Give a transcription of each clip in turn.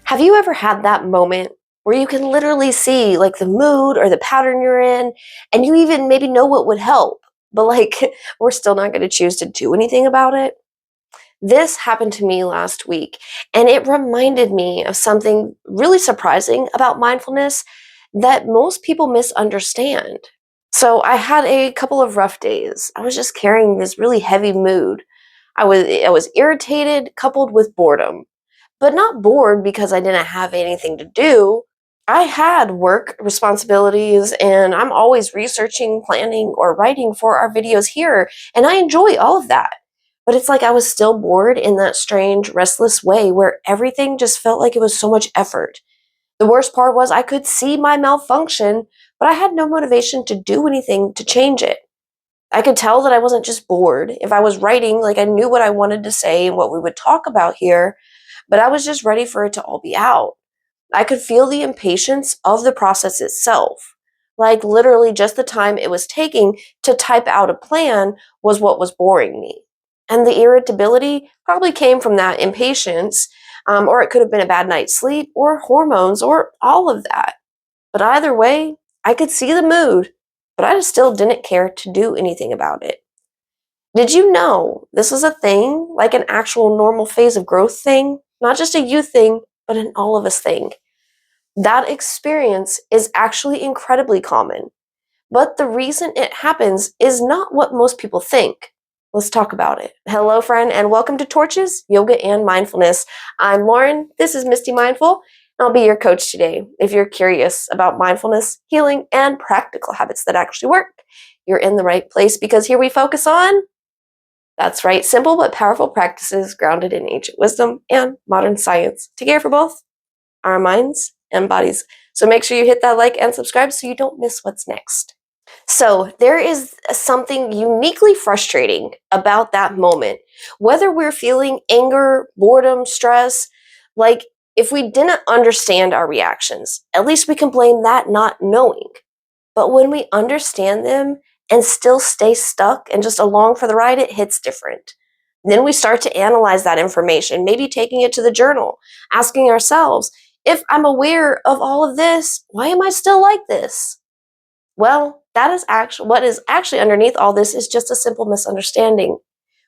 Have you ever had that moment where you can literally see like the mood or the pattern you're in, and you even maybe know what would help, but like we're still not going to choose to do anything about it? This happened to me last week, and it reminded me of something really surprising about mindfulness that most people misunderstand. So I had a couple of rough days. I was just carrying this really heavy mood. I was irritated coupled with boredom, but not bored because I didn't have anything to do. I had work responsibilities and I'm always researching, planning, or writing for our videos here, and I enjoy all of that. But it's like I was still bored in that strange, restless way where everything just felt like it was so much effort. The worst part was I could see my malfunction, but I had no motivation to do anything to change it. I could tell that I wasn't just bored. If I was writing, like I knew what I wanted to say and what we would talk about here, but I was just ready for it to all be out. I could feel the impatience of the process itself. Like literally just the time it was taking to type out a plan was what was boring me. And the irritability probably came from that impatience, or it could have been a bad night's sleep, or hormones, or all of that. But either way, I could see the mood, but I just still didn't care to do anything about it. Did you know this was a thing, like an actual normal phase of growth thing? Not just a you thing, but an all of us thing. That experience is actually incredibly common. But the reason it happens is not what most people think. Let's talk about it. Hello, friend, and welcome to Torches, Yoga, and Mindfulness. I'm Lauren. This is Misty Mindful. And I'll be your coach today. If you're curious about mindfulness, healing, and practical habits that actually work, you're in the right place because here we focus on, that's right, simple but powerful practices grounded in ancient wisdom and modern science to care for both our minds and bodies. So make sure you hit that like and subscribe so you don't miss what's next. So there is something uniquely frustrating about that moment. Whether we're feeling anger, boredom, stress, like if we didn't understand our reactions, at least we can blame that not knowing. But when we understand them and still stay stuck and just along for the ride, it hits different. Then we start to analyze that information, maybe taking it to the journal, asking ourselves, if I'm aware of all of this, why am I still like this? Well, that is actually what is actually underneath all this is just a simple misunderstanding.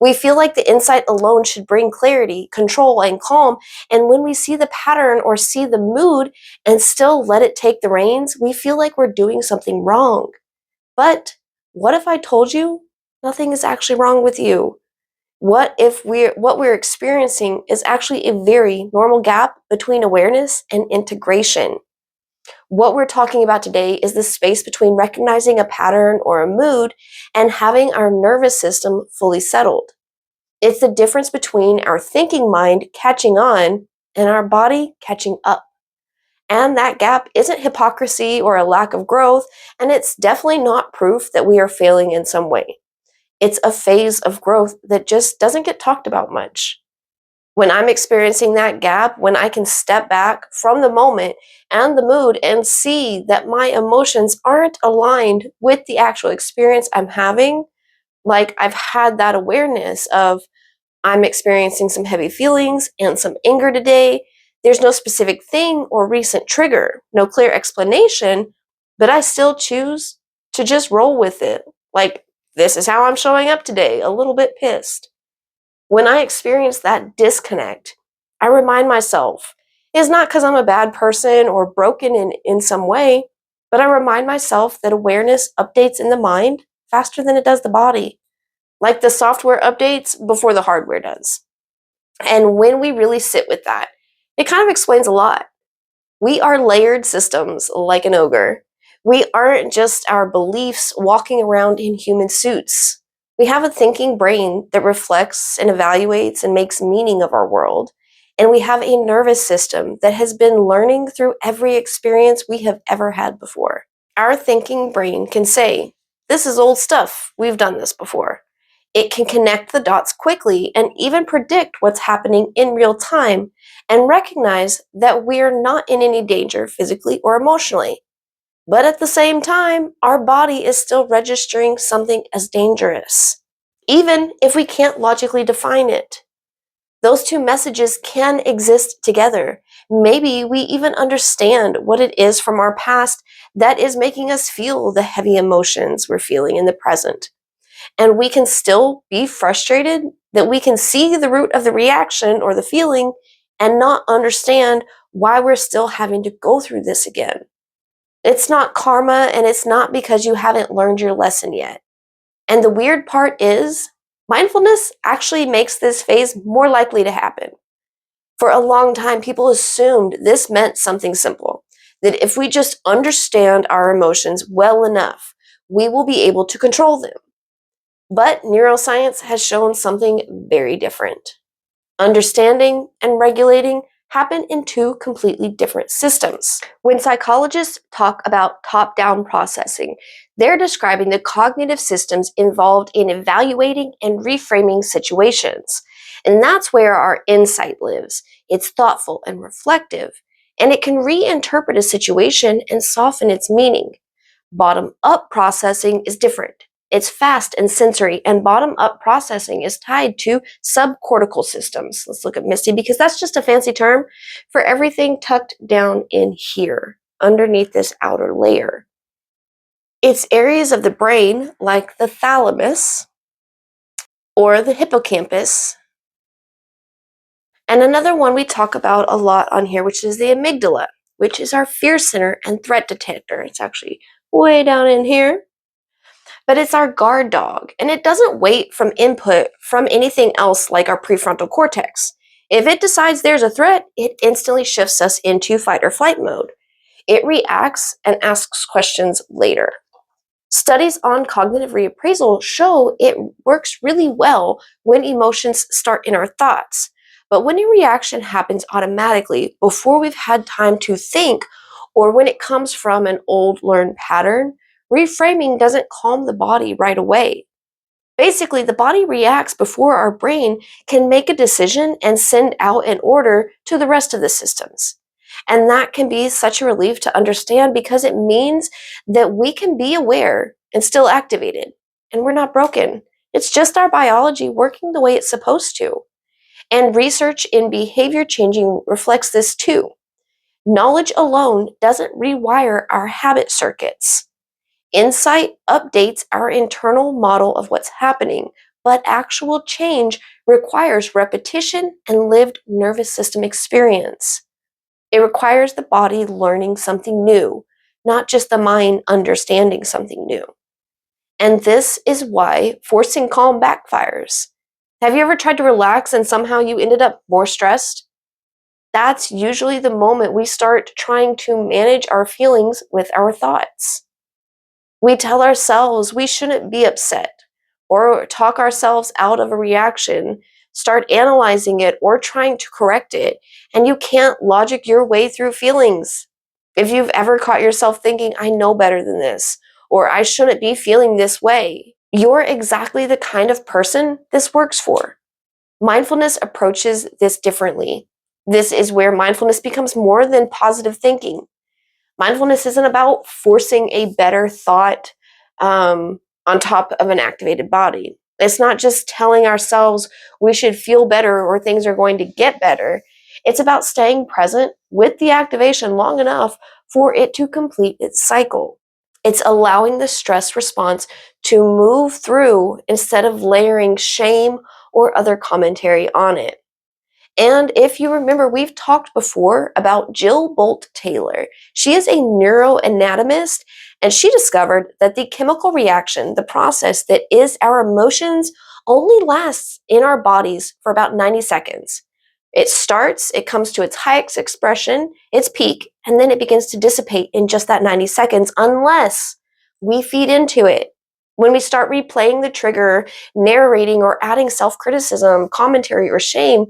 We feel like the insight alone should bring clarity, control, and calm. And when we see the pattern or see the mood and still let it take the reins, we feel like we're doing something wrong. But what if I told you nothing is actually wrong with you? What if what we're experiencing is actually a very normal gap between awareness and integration? What we're talking about today is the space between recognizing a pattern or a mood and having our nervous system fully settled. It's the difference between our thinking mind catching on and our body catching up. And that gap isn't hypocrisy or a lack of growth, and it's definitely not proof that we are failing in some way. It's a phase of growth that just doesn't get talked about much. When I'm experiencing that gap, when I can step back from the moment and the mood and see that my emotions aren't aligned with the actual experience I'm having, like I've had that awareness of I'm experiencing some heavy feelings and some anger today. There's no specific thing or recent trigger, no clear explanation, but I still choose to just roll with it. Like, this is how I'm showing up today, a little bit pissed. When I experience that disconnect, I remind myself it's not because I'm a bad person or broken in some way, but I remind myself that awareness updates in the mind faster than it does the body, like the software updates before the hardware does. And when we really sit with that, it kind of explains a lot. We are layered systems like an ogre. We aren't just our beliefs walking around in human suits. We have a thinking brain that reflects and evaluates and makes meaning of our world. And we have a nervous system that has been learning through every experience we have ever had before. Our thinking brain can say, this is old stuff, we've done this before. It can connect the dots quickly and even predict what's happening in real time and recognize that we're not in any danger physically or emotionally. But at the same time, our body is still registering something as dangerous, even if we can't logically define it. Those two messages can exist together, Maybe we even understand what it is from our past that is making us feel the heavy emotions we're feeling in the present. And we can still be frustrated that we can see the root of the reaction or the feeling and not understand why we're still having to go through this again. It's not karma, and it's not because you haven't learned your lesson yet. And the weird part is, mindfulness actually makes this phase more likely to happen. For a long time, people assumed this meant something simple, that if we just understand our emotions well enough, we will be able to control them. But neuroscience has shown something very different. Understanding and regulating happen in two completely different systems. When psychologists talk about top down processing, they're describing the cognitive systems involved in evaluating and reframing situations. And that's where our insight lives. It's thoughtful and reflective, and it can reinterpret a situation and soften its meaning. Bottom up processing is different. It's fast and sensory, and bottom up processing is tied to subcortical systems. Let's look at Misty because that's just a fancy term for everything tucked down in here, underneath this outer layer. It's areas of the brain like the thalamus or the hippocampus. And another one we talk about a lot on here, which is the amygdala, which is our fear center and threat detector. It's actually way down in here. But it's our guard dog, and it doesn't wait from input from anything else like our prefrontal cortex. If it decides there's a threat, it instantly shifts us into fight or flight mode. It reacts and asks questions later. Studies on cognitive reappraisal show it works really well when emotions start in our thoughts. But when a reaction happens automatically before we've had time to think, or when it comes from an old learned pattern, reframing doesn't calm the body right away. Basically, the body reacts before our brain can make a decision and send out an order to the rest of the systems. And that can be such a relief to understand because it means that we can be aware and still activated. And we're not broken. It's just our biology working the way it's supposed to. And research in behavior changing reflects this too. Knowledge alone doesn't rewire our habit circuits. Insight updates our internal model of what's happening, but actual change requires repetition and lived nervous system experience. It requires the body learning something new, not just the mind understanding something new. And this is why forcing calm backfires. Have you ever tried to relax and somehow you ended up more stressed? That's usually the moment we start trying to manage our feelings with our thoughts. We tell ourselves we shouldn't be upset, or talk ourselves out of a reaction, start analyzing it or trying to correct it, and you can't logic your way through feelings. If you've ever caught yourself thinking, I know better than this, or I shouldn't be feeling this way, you're exactly the kind of person this works for. Mindfulness approaches this differently. This is where mindfulness becomes more than positive thinking. Mindfulness isn't about forcing a better thought on top of an activated body. It's not just telling ourselves we should feel better or things are going to get better. It's about staying present with the activation long enough for it to complete its cycle. It's allowing the stress response to move through instead of layering shame or other commentary on it. And if you remember, we've talked before about Jill Bolt Taylor. She is a neuroanatomist, and she discovered that the chemical reaction, the process that is our emotions, only lasts in our bodies for about 90 seconds. It starts, it comes to its highest expression, its peak, and then it begins to dissipate in just that 90 seconds unless we feed into it. When we start replaying the trigger, narrating, or adding self-criticism, commentary, or shame,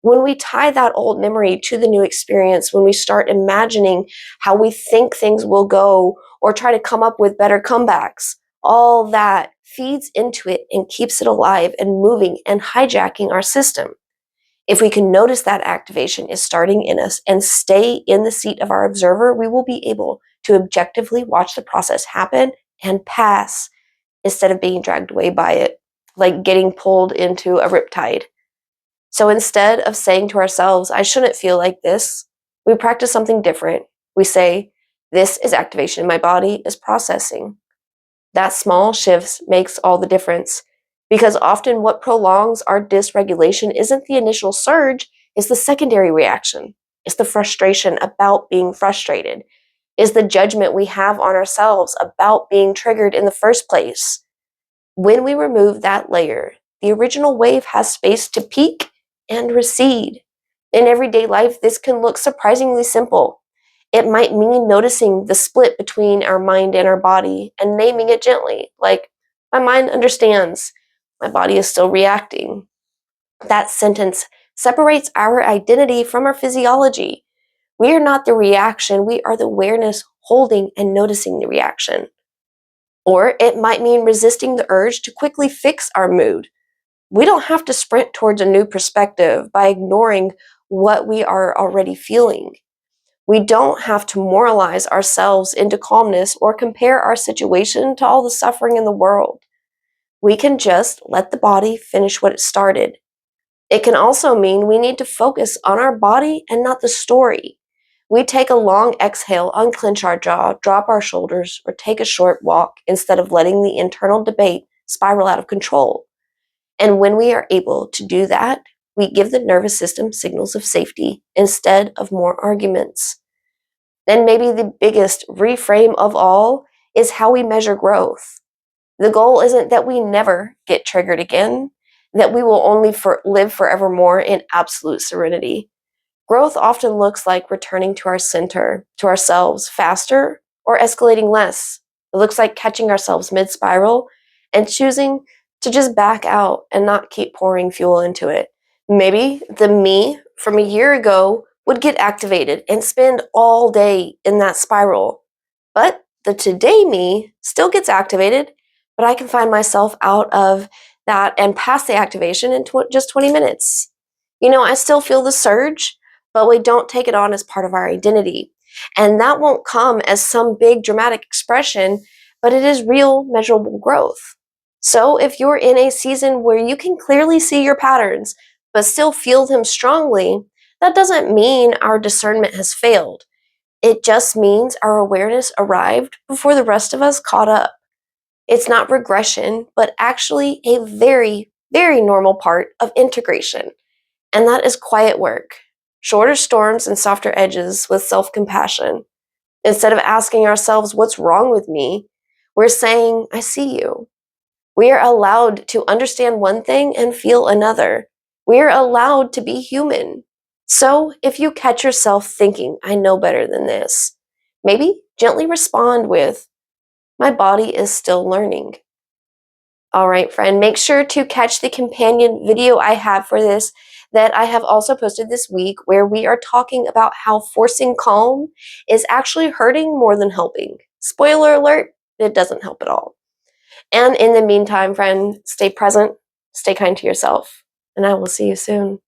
when we tie that old memory to the new experience, when we start imagining how we think things will go or try to come up with better comebacks, all that feeds into it and keeps it alive and moving and hijacking our system. If we can notice that activation is starting in us and stay in the seat of our observer, we will be able to objectively watch the process happen and pass instead of being dragged away by it, like getting pulled into a riptide. So instead of saying to ourselves, I shouldn't feel like this, We practice something different. We say, this is activation. My body is processing. That small shifts makes all the difference because often what prolongs our dysregulation isn't the initial surge, it's the secondary reaction. It's the frustration about being frustrated. Is the judgment we have on ourselves about being triggered in the first place. When we remove that layer, the original wave has space to peak and recede. In everyday life, this can look surprisingly simple. It might mean noticing the split between our mind and our body and naming it gently, like, my mind understands, my body is still reacting. That sentence separates our identity from our physiology. We are not the reaction, we are the awareness holding and noticing the reaction. Or it might mean resisting the urge to quickly fix our mood. We don't have to sprint towards a new perspective by ignoring what we are already feeling. We don't have to moralize ourselves into calmness or compare our situation to all the suffering in the world. We can just let the body finish what it started. It can also mean we need to focus on our body and not the story. We take a long exhale, unclench our jaw, drop our shoulders, or take a short walk instead of letting the internal debate spiral out of control. And when we are able to do that, we give the nervous system signals of safety instead of more arguments. Then maybe the biggest reframe of all is how we measure growth. The goal isn't that we never get triggered again, that we will only live forevermore in absolute serenity. Growth often looks like returning to our center, to ourselves faster or escalating less. It looks like catching ourselves mid-spiral and choosing to just back out and not keep pouring fuel into it. Maybe the me from a year ago would get activated and spend all day in that spiral. But the today me still gets activated, but I can find myself out of that and past the activation in just 20 minutes. I still feel the surge, but we don't take it on as part of our identity. And that won't come as some big dramatic expression, but it is real, measurable growth. So if you're in a season where you can clearly see your patterns, but still feel them strongly, that doesn't mean our discernment has failed. It just means our awareness arrived before the rest of us caught up. It's not regression, but actually a very, very normal part of integration. And that is quiet work, shorter storms and softer edges with self-compassion. Instead of asking ourselves, what's wrong with me? We're saying, I see you. We are allowed to understand one thing and feel another. We are allowed to be human. So if you catch yourself thinking, I know better than this, maybe gently respond with, my body is still learning. All right, friend, make sure to catch the companion video I have for this that I have also posted this week, where we are talking about how forcing calm is actually hurting more than helping. Spoiler alert, it doesn't help at all. And in the meantime, friend, stay present, stay kind to yourself, and I will see you soon.